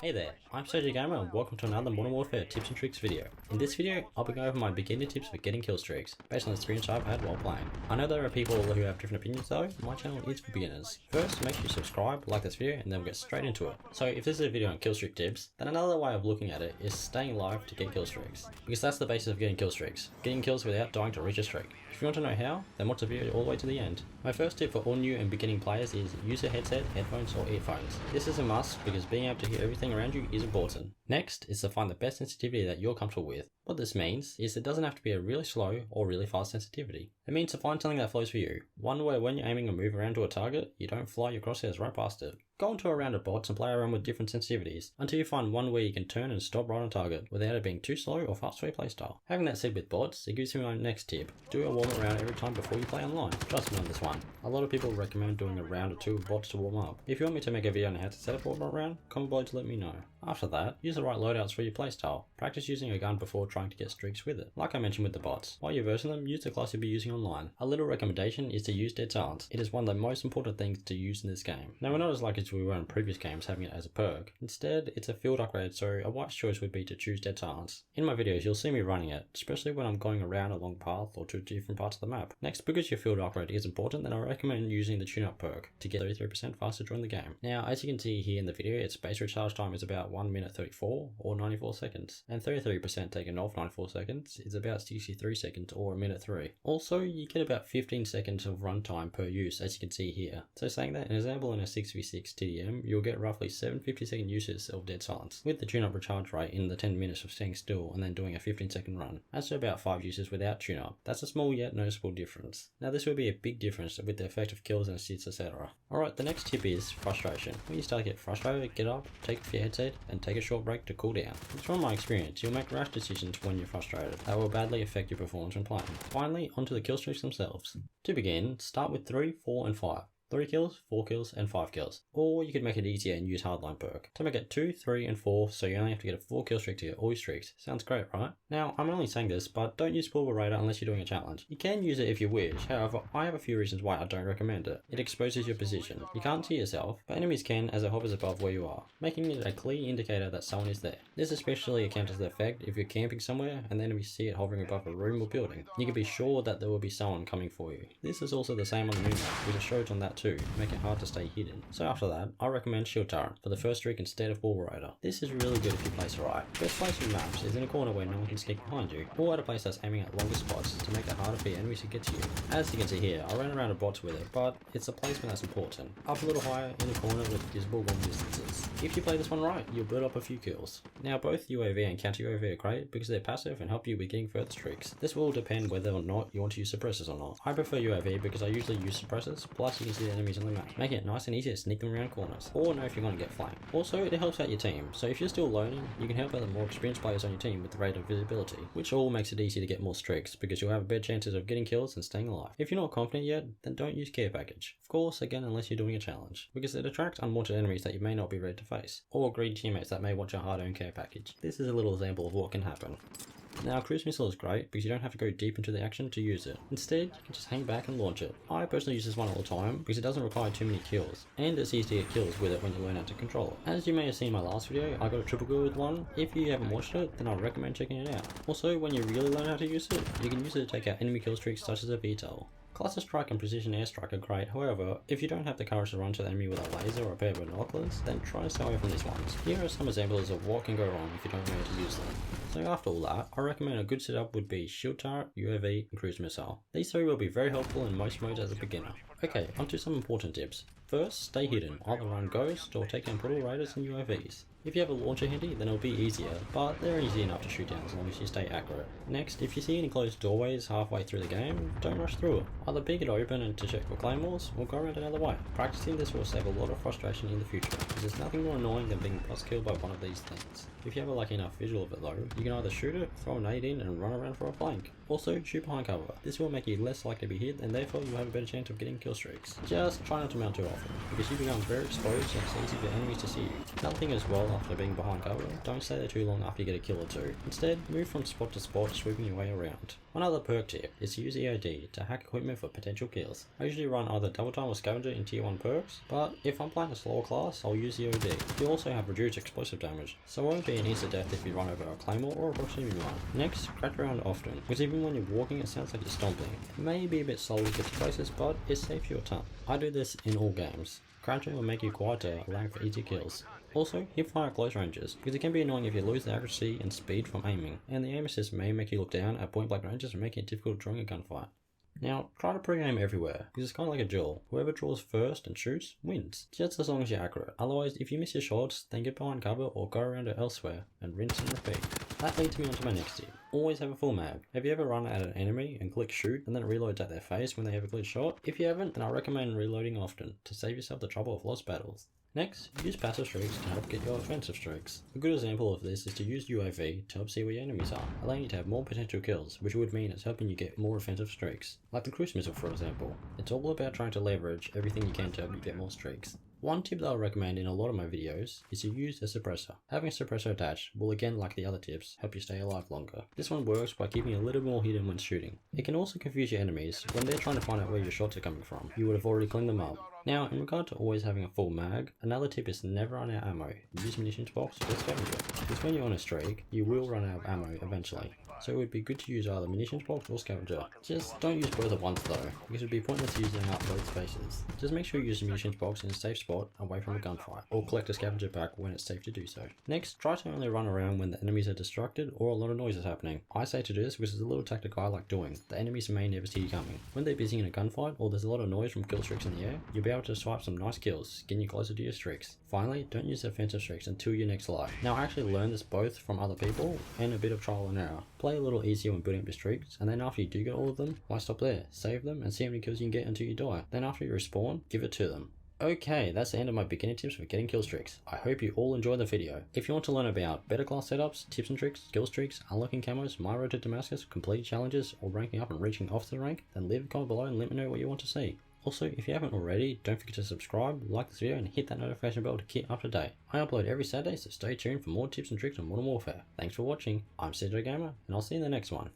Hey there, I'm Sergio Gamer and welcome to another Modern Warfare tips and tricks video. In this video, I'll be going over my beginner tips for getting kill streaks, based on the experience I've had while playing. I know there are people who have different opinions though, my channel is for beginners. First, make sure you subscribe, like this video, and then we'll get straight into it. So if this is a video on kill streak tips, then another way of looking at it is staying alive to get kill streaks. Because that's the basis of getting kill streaks, getting kills without dying to reach a streak. If you want to know how, then watch the video all the way to the end. My first tip for all new and beginning players is use a headset, headphones, or earphones. This is a must because being able to hear everything around you is important. Next is to find the best sensitivity that you're comfortable with. What this means is it doesn't have to be a really slow or really fast sensitivity. It means to find something that flows for you. One where when you're aiming a move around to a target, you don't fly your crosshairs right past it. Go into a round of bots and play around with different sensitivities until you find one where you can turn and stop right on target without it being too slow or fast for your playstyle. Having that said with bots, it gives me my next tip. Do a warm up round every time before you play online. Trust me on this one. A lot of people recommend doing a round or two of bots to warm up. If you want me to make a video on how to set up a warm up round, comment below to let me know. After that, use the right loadouts for your playstyle. Practice using a gun before trying to get streaks with it. Like I mentioned with the bots, while you're versing them, use the class you'll be using online. A little recommendation is to use dead silence. It is one of the most important things to use in this game. Now we're not as lucky as we were in previous games having it as a perk. Instead, it's a field upgrade, so a wise choice would be to choose dead silence. In my videos, you'll see me running it, especially when I'm going around a long path or to different parts of the map. Next, because your field upgrade is important, then I recommend using the tune-up perk to get 33% faster during the game. Now, as you can see here in the video, its base recharge time is about 1 minute 34 or 94 seconds, and 33% taken off 94 seconds is about 63 seconds or a minute 3. Also, you get about 15 seconds of runtime per use, as you can see here. So saying that, an example in a 6v6 TDM, you'll get roughly 7 50-second uses of dead silence, with the tune-up recharge rate in the 10 minutes of staying still and then doing a 15-second run. That's about 5 uses without tune-up. That's a small yet noticeable difference. Now this will be a big difference with the effect of kills and assists, etc. Alright, the next tip is frustration. When you start to get frustrated, get up, take off your headset, and take a short break to cool down. It's from my experience, you'll make rash decisions when you're frustrated. That will badly affect your performance when playing. Finally, onto the kill streaks themselves. To begin, start with 3, 4, and 5. 3 kills, 4 kills, and 5 kills. Or you could make it easier and use hardline perk to make it 2, 3, and 4, so you only have to get a 4 kill streak to get all your streaks. Sounds great, right? Now, I'm only saying this, but don't use Purple Raider unless you're doing a challenge. You can use it if you wish, however, I have a few reasons why I don't recommend it. It exposes your position. You can't see yourself, but enemies can as it hovers above where you are, making it a clear indicator that someone is there. This especially counters the effect if you're camping somewhere and the enemies see it hovering above a room or building. You can be sure that there will be someone coming for you. This is also the same on the moon map, which shows on that too, make it hard to stay hidden. So after that, I recommend Shield Turret for the first streak instead of Purple Raider. This is really good if you place it right. Best place in maps is in a corner where no one can sneak behind you, or at a place that's aiming at longer spots to make it harder for your enemies to get to you. As you can see here, I ran around a bots with it, but it's the placement that's important. Up a little higher in a corner with visible long distances. If you play this one right, you'll build up a few kills. Now both UAV and counter UAV are great because they're passive and help you with getting further streaks. This will depend whether or not you want to use suppressors or not. I prefer UAV because I usually use suppressors, plus you can see the enemies on the map, making it nice and easy to sneak them around corners, or know if you're going to get flanked. Also, it helps out your team, so if you're still learning, you can help out the more experienced players on your team with the rate of visibility, which all makes it easy to get more streaks because you'll have better chances of getting kills and staying alive. If you're not confident yet, then don't use care package. Of course, again, unless you're doing a challenge, because it attracts unwanted enemies that you may not be ready to face, or greedy teammates that may want your hard-earned care package. This is a little example of what can happen. Now, cruise missile is great because you don't have to go deep into the action to use it. Instead, you can just hang back and launch it. I personally use this one all the time because it doesn't require too many kills, and it's easy to get kills with it when you learn how to control it. As you may have seen in my last video, I got a triple kill with one. If you haven't watched it, then I recommend checking it out. Also, when you really learn how to use it, you can use it to take out enemy kill streaks such as a VTOL. Cluster Strike and Precision Airstrike are great, however, if you don't have the courage to run to the enemy with a laser or a pair of binoculars, then try to stay away from these ones. Here are some examples of what can go wrong if you don't know how to use them. So after all that, I recommend a good setup would be Shield Turret, UAV, and Cruise Missile. These three will be very helpful in most modes as a beginner. Okay, onto some important tips. First, stay hidden, either run Ghost or take down Purple Raiders and UAVs. If you have a launcher handy, then it'll be easier, but they're easy enough to shoot down as long as you stay accurate. Next, if you see any closed doorways halfway through the game, don't rush through it. Either peek it open and to check for claymores, or go around another way. Practicing this will save a lot of frustration in the future, because there's nothing more annoying than being boss killed by one of these things. If you have a lucky enough visual of it though, you can either shoot it, throw a nade in, and run around for a flank. Also, shoot behind cover. This will make you less likely to be hit and therefore you have a better chance of getting kill streaks. Just try not to mount too often, because you become very exposed and it's easy for enemies to see you. Another thing as well after being behind cover, don't stay there too long after you get a kill or two. Instead, move from spot to spot, sweeping your way around. One other perk tip is to use E.O.D to hack equipment for potential kills. I usually run either double time or scavenger in tier 1 perks, but if I'm playing a slower class, I'll use E.O.D. You also have reduced explosive damage, so it won't be an instant death if you run over a claymore or a proximity one. Next, crouch around often, because even when you're walking it sounds like you're stomping. It may be a bit slow to get to places, but it's safe for your tongue. I do this in all games. Crouching will make you quieter, allowing for easier kills. Also, Hipfire at close ranges, because it can be annoying if you lose the accuracy and speed from aiming, and the aim assist may make you look down at point blank ranges and making it difficult drawing a gunfight. Now, try to pre-aim everywhere, because it's kind of like a duel. Whoever draws first and shoots, wins. Just as long as you're accurate. Otherwise, if you miss your shots, then get behind cover or go around it elsewhere, and rinse and repeat. That leads me onto my next tip. Always have a full mag. Have you ever run at an enemy and click shoot and then it reloads at their face when they have a clear shot? If you haven't, then I recommend reloading often, to save yourself the trouble of lost battles. Next, use passive streaks to help get your offensive streaks. A good example of this is to use UAV to help see where your enemies are, allowing you to have more potential kills, which would mean it's helping you get more offensive streaks. Like the cruise missile for example. It's all about trying to leverage everything you can to help you get more streaks. One tip that I recommend in a lot of my videos is to use a suppressor. Having a suppressor attached will, again like the other tips, help you stay alive longer. This one works by keeping a little more hidden when shooting. It can also confuse your enemies when they're trying to find out where your shots are coming from. You would have already cleaned them up. Now, in regard to always having a full mag, another tip is to never run out of ammo. Use munitions box or scavenger, because when you're on a streak, you will run out of ammo eventually. So it would be good to use either munitions box or scavenger. Just don't use both at once though, because it would be pointless using up both spaces. Just make sure you use the munitions box in a safe spot away from a gunfight, or collect a scavenger pack when it's safe to do so. Next, try to only run around when the enemies are distracted or a lot of noise is happening. I say to do this because it's a little tactic I like doing. The enemies may never see you coming. When they're busy in a gunfight or there's a lot of noise from kill streaks in the air, you'll be able to swipe some nice kills, getting you closer to your streaks. Finally, don't use offensive streaks until your next life. Now I actually learned this both from other people and a bit of trial and error. Play a little easier when building up your streaks, and then after you do get all of them, why stop there? Save them and see how many kills you can get until you die. Then after you respawn, give it to them. Okay, that's the end of my beginner tips for getting kill streaks. I hope you all enjoyed the video. If you want to learn about better class setups, tips and tricks, kill streaks, unlocking camos, my road to Damascus, completing challenges, or ranking up and reaching officer rank, then leave a comment below and let me know what you want to see. Also, if you haven't already, don't forget to subscribe, like this video, and hit that notification bell to keep up to date. I upload every Saturday, so stay tuned for more tips and tricks on Modern Warfare. Thanks for watching, I'm CJ Gamer, and I'll see you in the next one.